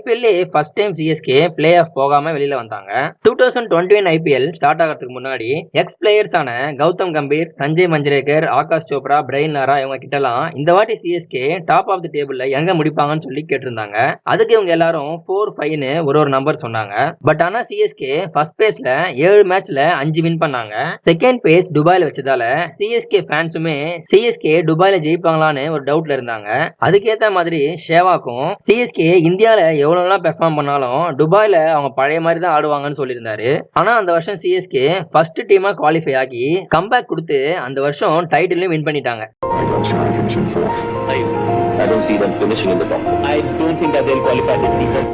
ஐபிஎல்லே first time CSK play off போகாம வெளியில வந்தாங்க. 2021 ஐபிஎல் ஸ்டார்ட் ஆகிறதுக்கு முன்னாடி எக்ஸ் பிளேயர்ஸான கௌதம் கம்பீர், சஞ்சய் மஞ்சரேகர், ஆகாஷ் சோப்ரா, பிரைன் லாரா இவங்க கிட்டலாம் இந்த வாட்டி சிஎஸ்கே டாப் ஆஃப் தி டேபிள்ல எங்க முடிப்பாங்கன்னு சொல்லி கேட்டிருந்தாங்க. அதுக்கு இவங்க எல்லாரும் 4-5ன்னு ஒரு நம்பர் சொன்னாங்க. பட் ஆனா சிஎஸ்கே ஃபர்ஸ்ட் பேஸ்ல 7 மேட்ச்ல 5 வின் பண்ணாங்க. செகண்ட் பேஸ் துபாயில வச்சதால சிஎஸ்கே ஃபேன்ஸுமே சிஎஸ்கே துபாயில ஜெயிப்பாங்களான்னு ஒரு டவுட்ல இருந்தாங்க. அதுக்கேத்த மாதிரி ஷேவாக்கும் சிஎஸ்கே இந்தியால எவ்வளவுலாம் பெர்ஃபார்ம் பண்ணாலும் துபாயில அவங்க பழைய மாதிரி தான் ஆடுவாங்கன்னு சொல்லியிருந்தாரு. ஆனா அந்த வருஷம் சிஎஸ்கே ஃபர்ஸ்ட் டீமா குவாலிஃபை ஆகி கம்பேக் கொடுத்து அந்த வருஷம் டைட்டிலையும் வின் பண்ணிட்டாங்க. I don't see them finishing in the top. I don't think that they'll qualify this season.